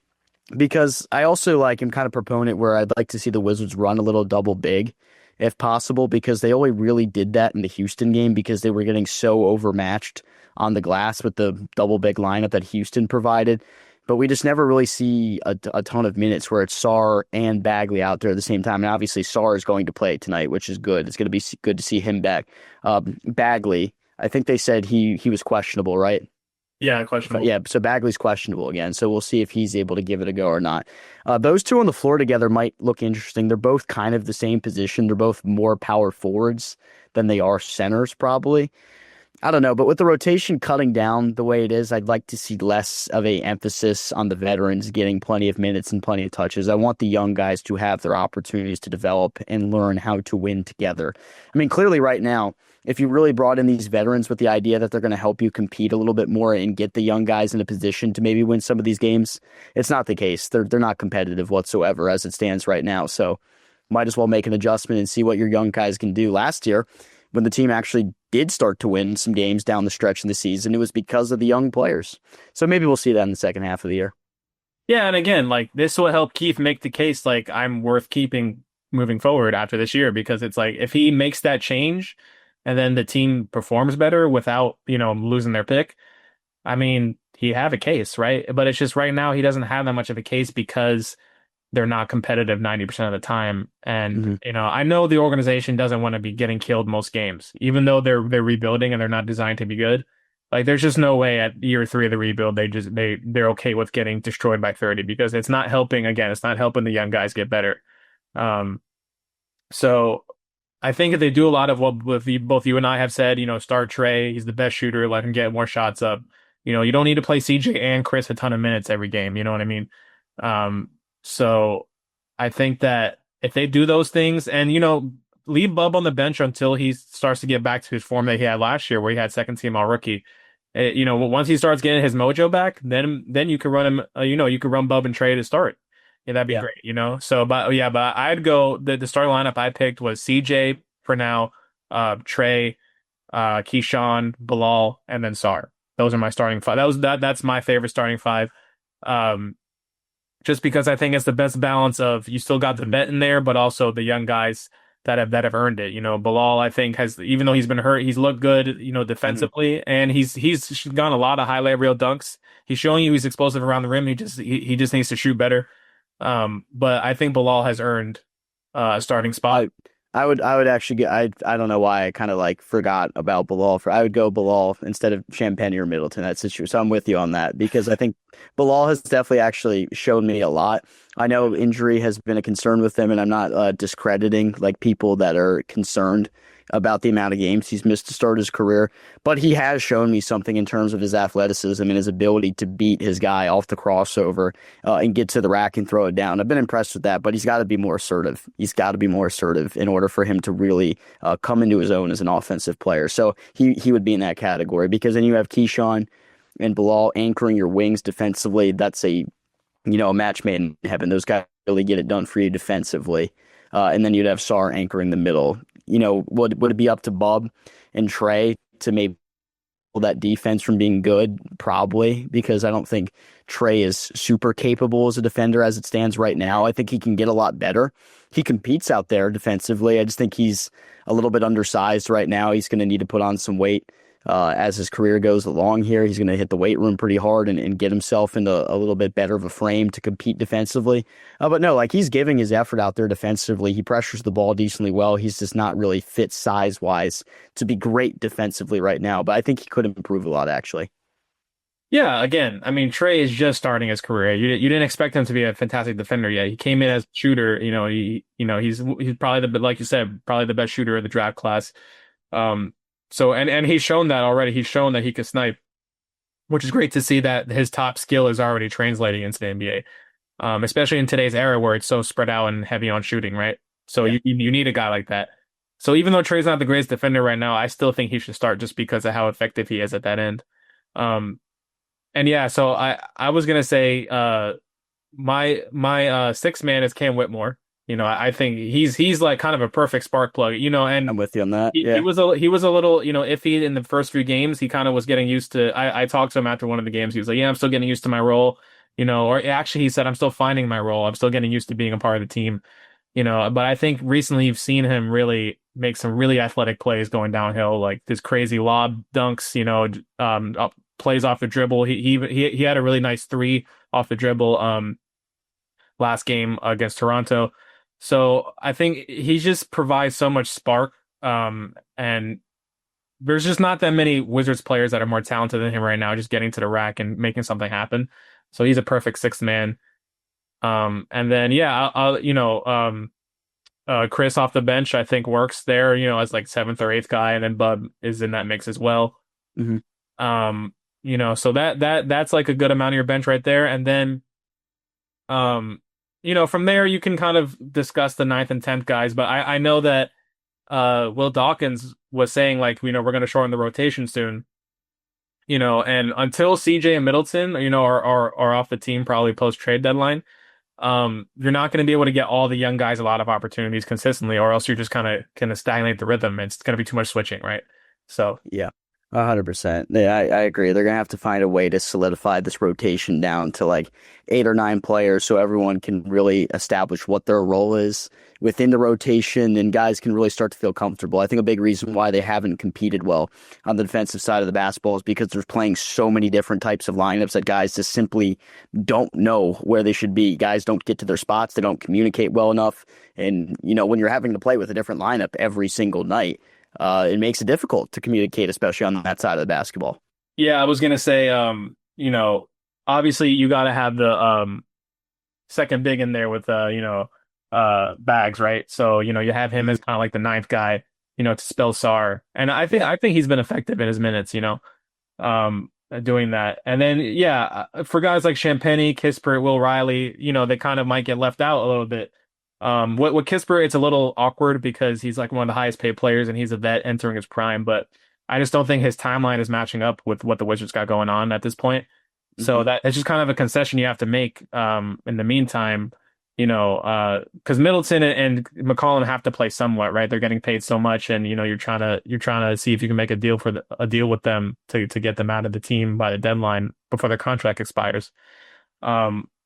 because I also am kind of proponent where I'd like to see the Wizards run a little double big if possible, because they only really did that in the Houston game because they were getting so overmatched on the glass with the double big lineup that Houston provided. But we just never really see a ton of minutes where it's Sarr and Bagley out there at the same time. And obviously Sarr is going to play tonight, which is good. It's going to be good to see him back. Bagley, I think they said he was questionable, right? Yeah, questionable. Yeah, so Bagley's questionable again. So we'll see if he's able to give it a go or not. Those two on the floor together might look interesting. They're both kind of the same position. They're both more power forwards than they are centers, probably. I don't know, but with the rotation cutting down the way it is, I'd like to see less of a emphasis on the veterans getting plenty of minutes and plenty of touches. I want the young guys to have their opportunities to develop and learn how to win together. I mean, clearly right now, if you really brought in these veterans with the idea that they're going to help you compete a little bit more and get the young guys in a position to maybe win some of these games, it's not the case. They're not competitive whatsoever as it stands right now. So might as well make an adjustment and see what your young guys can do. Last year, when the team actually did start to win some games down the stretch in the season, it was because of the young players. So maybe we'll see that in the second half of the year. Yeah, and again, this will help Keith make the case I'm worth keeping moving forward after this year, because it's if he makes that change and then the team performs better without, losing their pick, I mean, he have a case, right? But it's just right now he doesn't have that much of a case because they're not competitive 90% of the time. And, I know the organization doesn't want to be getting killed most games, even though they're rebuilding and they're not designed to be good. There's just no way at year 3 of the rebuild, they're okay with getting destroyed by 30, because it's not helping. Again, it's not helping the young guys get better. So I think if they do a lot of what both you and I have said, start Trey, he's the best shooter, let him get more shots up. You don't need to play CJ and Chris a ton of minutes every game. You know what I mean? So I think that if they do those things and, leave Bub on the bench until he starts to get back to his form that he had last year, where he had second team all rookie, once he starts getting his mojo back, then you can run him, you can run Bub and Trey to start. Yeah, that'd be great, So, but I'd go, the starting lineup I picked was CJ for now, Trey, Keyshawn, Bilal, and then Sarr. Those are my starting 5. That's my favorite starting 5. Just because I think it's the best balance of, you still got the vet in there, but also the young guys that have earned it. Bilal, I think, has, even though he's been hurt, he's looked good, defensively, and he's gone a lot of highlight reel dunks. He's showing you he's explosive around the rim. He just needs to shoot better. But I think Bilal has earned a starting spot. I would actually get, I don't know why I kind of forgot about Bilal. I would go Bilal instead of Champagne or Middleton. That's the truth. So I'm with you on that, because I think Bilal has definitely actually shown me a lot. I know injury has been a concern with him, and I'm not discrediting people that are concerned about the amount of games he's missed to start his career, but he has shown me something in terms of his athleticism and his ability to beat his guy off the crossover and get to the rack and throw it down. I've been impressed with that, but he's got to be more assertive. He's got to be more assertive in order for him to really come into his own as an offensive player. So he would be in that category, because then you have Keyshawn and Bilal anchoring your wings defensively. That's a match made in heaven. Those guys really get it done for you defensively. And then you'd have Sar anchoring the middle. Would it be up to Bub and Trey to maybe that defense from being good? Probably, because I don't think Trey is super capable as a defender as it stands right now. I think he can get a lot better. He competes out there defensively. I just think he's a little bit undersized right now. He's going to need to put on some weight as his career goes along here. He's going to hit the weight room pretty hard and get himself into a little bit better of a frame to compete defensively. But no, like, he's giving his effort out there defensively. He pressures the ball decently well. He's just not really fit size-wise to be great defensively right now. But I think he could improve a lot, actually. Yeah, again, I mean, Trey is just starting his career. You didn't expect him to be a fantastic defender yet. He came in as a shooter. He's probably like you said, probably the best shooter of the draft class. And he's shown that already. He's shown that he can snipe, which is great to see that his top skill is already translating into the NBA. Especially in today's era where it's so spread out and heavy on shooting, right? So Yeah. you need a guy like that. So even though Trey's not the greatest defender right now, I still think he should start just because of how effective he is at that end. And yeah, so I was gonna say my sixth man is Cam Whitmore. I think he's like kind of a perfect spark plug, and I'm with you on that. he, he Yeah. was a he was a little, iffy in the first few games. He kind of was getting used to I talked to him after one of the games. He was like, "Yeah, I'm still getting used to my role." Or actually he said, "I'm still finding my role. I'm still getting used to being a part of the team." But I think recently you've seen him really make some really athletic plays going downhill, like this crazy lob dunks, plays off the dribble. He had a really nice three off the dribble last game against Toronto. So I think he just provides so much spark. And there's just not that many Wizards players that are more talented than him right now, just getting to the rack and making something happen. So he's a perfect sixth man. And then yeah, Chris off the bench I think works there, as like seventh or eighth guy, and then Bub is in that mix as well. Hmm. So that's like a good amount of your bench right there. And then, from there you can kind of discuss the ninth and 10th guys, but I know that, Will Dawkins was saying like, we're going to shorten the rotation soon, and until CJ and Middleton, are off the team probably post trade deadline, you're not going to be able to get all the young guys a lot of opportunities consistently, or else you're just kind of going to stagnate the rhythm. It's going to be too much switching, right? So, Yeah. 100%. Yeah, I agree. They're gonna have to find a way to solidify this rotation down to like 8 or 9 players so everyone can really establish what their role is within the rotation and guys can really start to feel comfortable. I think a big reason why they haven't competed well on the defensive side of the basketball is because they're playing so many different types of lineups that guys just simply don't know where they should be. Guys don't get to their spots, they don't communicate well enough. And, when you're having to play with a different lineup every single night, it makes it difficult to communicate, especially on that side of the basketball. yeah, I was going to say, obviously you got to have the second big in there with Bags, right? So you have him as kind of like the ninth guy, to spell Sar, and I think he's been effective in his minutes, doing that. And then yeah, for guys like Champagny, Kispert, Will Riley, they kind of might get left out a little bit. With Kispert, it's a little awkward because he's like one of the highest paid players and he's a vet entering his prime, but I just don't think his timeline is matching up with what the Wizards got going on at this point. So Hmm. that's just kind of a concession you have to make in the meantime, because Middleton and McCollum have to play somewhat, right? They're getting paid so much, and you're trying to see if you can make a deal with them to get them out of the team by the deadline before their contract expires.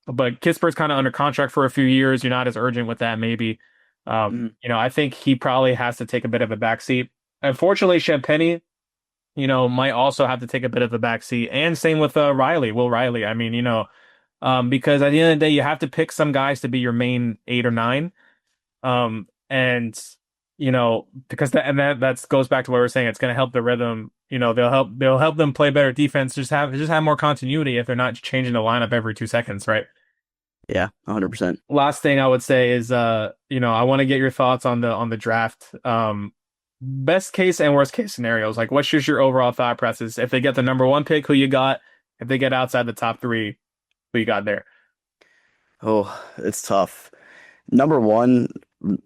But Kispert's kind of under contract for a few years. You're not as urgent with that, maybe. Hmm. I think he probably has to take a bit of a backseat. Unfortunately, Champagny, might also have to take a bit of a backseat. And same with Will Riley. I mean, because at the end of the day, you have to pick some guys to be your main 8 or 9. And because that goes back to what we are saying. It's going to help the rhythm. They'll help them play better defense. Just have more continuity if they're not changing the lineup every 2 seconds, right? Yeah, 100%. Last thing I would say is, I want to get your thoughts on the draft. Best case and worst case scenarios. Like, what's just your overall thought process? If they get the number 1 pick, who you got? If they get outside the top 3, who you got there? Oh, it's tough. Number one,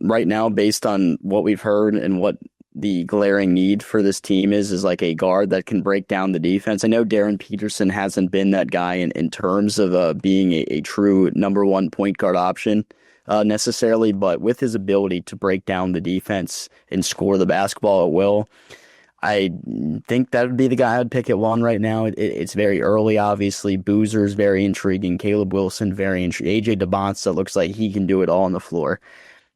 right now, based on what we've heard and what the glaring need for this team is like a guard that can break down the defense. I know Darren Peterson hasn't been that guy in terms of being a true number 1 point guard option. necessarily, but with his ability to break down the defense and score the basketball at will, I think that would be the guy I'd pick at one right now. It's very early, obviously. Boozer's very intriguing. Caleb Wilson, very intriguing. AJ DeBonsa looks like he can do it all on the floor.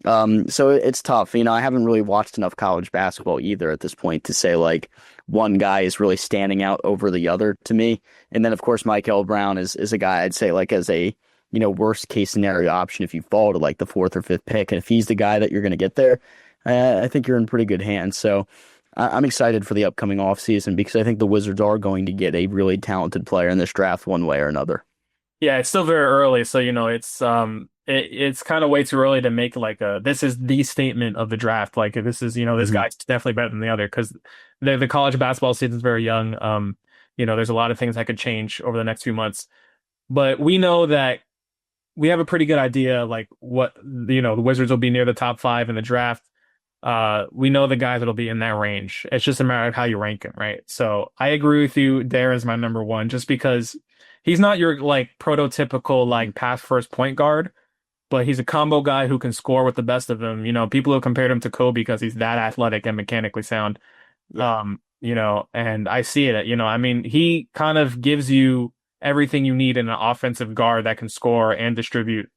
So it's tough. I haven't really watched enough college basketball either at this point to say like one guy is really standing out over the other to me. And then of course Michael Brown is a guy I'd say like as a worst case scenario option if you fall to like the fourth or fifth pick, and if he's the guy that you're going to get there, I think you're in pretty good hands. So I'm excited for the upcoming offseason because I think the Wizards are going to get a really talented player in this draft one way or another. Yeah, it's still very early, so it's kind of way too early to make like a this is the statement of the draft. Like this is, this Hmm. guy's definitely better than the other because the college basketball season is very young. There's a lot of things that could change over the next few months. But we know that we have a pretty good idea like what the Wizards will be near the top five in the draft. We know the guys that'll be in that range. It's just a matter of how you rank them, right? So I agree with you. Dare is my number one, just because he's not your like prototypical like pass first point guard, but he's a combo guy who can score with the best of them. People have compared him to Kobe because he's that athletic and mechanically sound. Yeah. And I see it. I mean, he kind of gives you everything you need in an offensive guard that can score and distribute.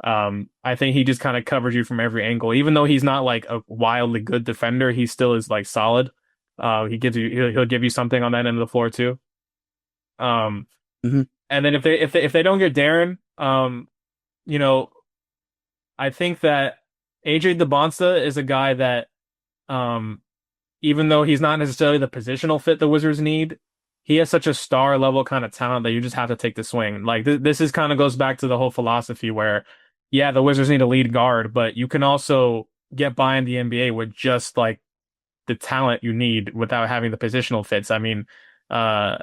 I think he just kind of covers you from every angle. Even though he's not like a wildly good defender, he still is like solid. He'll give you something on that end of the floor too. Um, Hmm. and then if they don't get Darren, you know, I think that AJ DeBonsa is a guy that, um, even though he's not necessarily the positional fit the Wizards need, he has such a star level kind of talent that you just have to take the swing. Like this is kind of goes back to the whole philosophy where, yeah, the Wizards need a lead guard, but you can also get by in the NBA with just like the talent you need without having the positional fits. I mean, uh,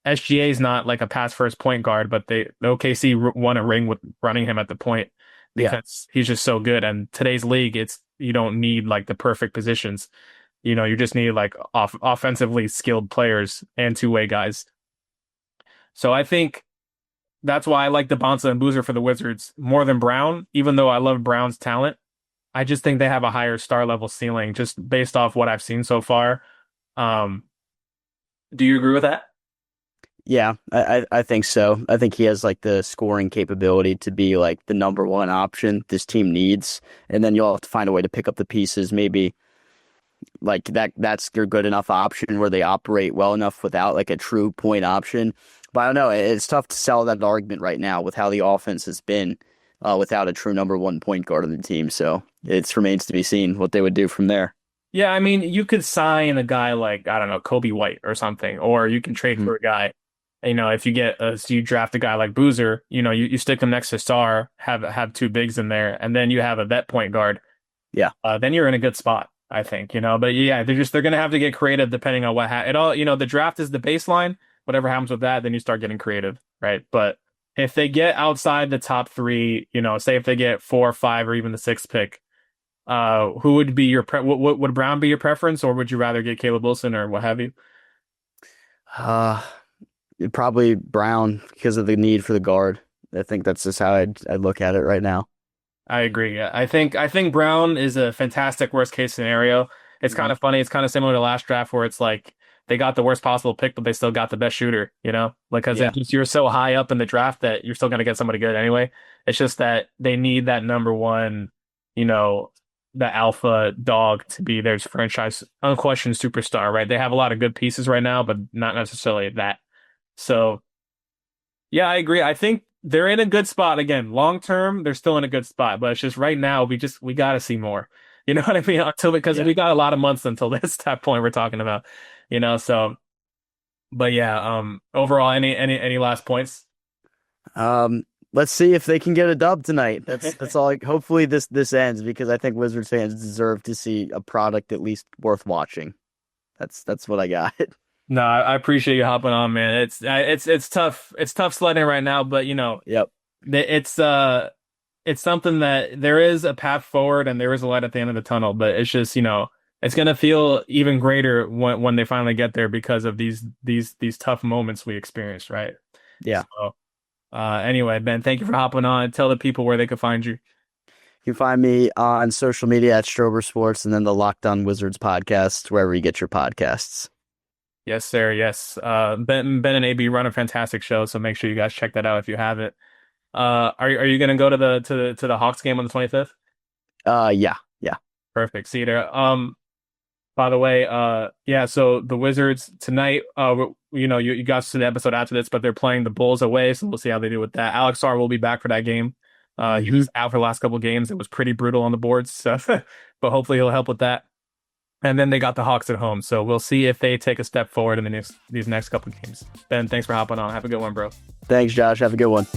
SGA is not like a pass first point guard, but the OKC won a ring with running him at the point Yeah. because he's just so good. And today's league, it's you don't need like the perfect positions. You just need like offensively skilled players and two-way guys. So I think that's why I like the Bonsa and Boozer for the Wizards more than Brown, even though I love Brown's talent. I just think they have a higher star level ceiling just based off what I've seen so far. Um, do you agree with that? Yeah, I think so. I think he has like the scoring capability to be like the number one option this team needs. And then you'll have to find a way to pick up the pieces. Maybe like that's your good enough option where they operate well enough without like a true point option. But I don't know. It's tough to sell that argument right now with how the offense has been without a true number one point guard on the team. So it remains to be seen what they would do from there. Yeah, I mean, you could sign a guy like, I don't know, Kobe White or something, or you can trade Mhm. for a guy. If you draft a guy like Boozer, you stick him next to Star, have two bigs in there, and then you have a vet point guard. Yeah. Then you're in a good spot, I think, But yeah, they're gonna have to get creative depending on it all, the draft is the baseline. Whatever happens with that, then you start getting creative, right? But if they get outside the top three, say if they get 4 or 5 or even the sixth pick, who would be would Brown be your preference, or would you rather get Caleb Wilson or what have you? Uh, Probably Brown because of the need for the guard. I think that's just how I'd look at it right now. I agree. Yeah. I think Brown is a fantastic worst case scenario. It's kind Mhm. of funny. It's kind of similar to last draft where it's like they got the worst possible pick, but they still got the best shooter. Like because Yeah. you're so high up in the draft that you're still going to get somebody good anyway. It's just that they need that number one, you know, the alpha dog to be their franchise unquestioned superstar, right? They have a lot of good pieces right now, but not necessarily that. So yeah, I agree. I think they're in a good spot again. Long term, they're still in a good spot, but it's just right now we got to see more. You know what I mean? Until because Yeah. we got a lot of months until this that point we're talking about. So but yeah, overall any last points? Um, let's see if they can get a dub tonight. That's all. Like, hopefully this ends because I think Wizards fans deserve to see a product at least worth watching. That's what I got. No, I appreciate you hopping on, man. It's tough. It's tough sledding right now, but Yep. it's it's something that there is a path forward and there is a light at the end of the tunnel, but it's just, it's gonna feel even greater when they finally get there because of these tough moments we experienced, right? Yeah. So anyway, Ben, thank you for hopping on. Tell the people where they could find you. You can find me on social media at Strober Sports and then the Locked On Wizards podcast, wherever you get your podcasts. Yes, sir. Yes. Ben and AB run a fantastic show, so make sure you guys check that out if you haven't. Are you gonna go to the Hawks game on the 25th? Yeah, yeah. Perfect. See you there. By the way, yeah, so the Wizards tonight, you guys see the episode after this, but they're playing the Bulls away, so we'll see how they do with that. Alex Sarr will be back for that game. He was out for the last couple of games. It was pretty brutal on the boards, so but hopefully he'll help with that. And then they got the Hawks at home, so we'll see if they take a step forward in these next couple of games. Ben, thanks for hopping on. Have a good one, bro. Thanks, Josh. Have a good one.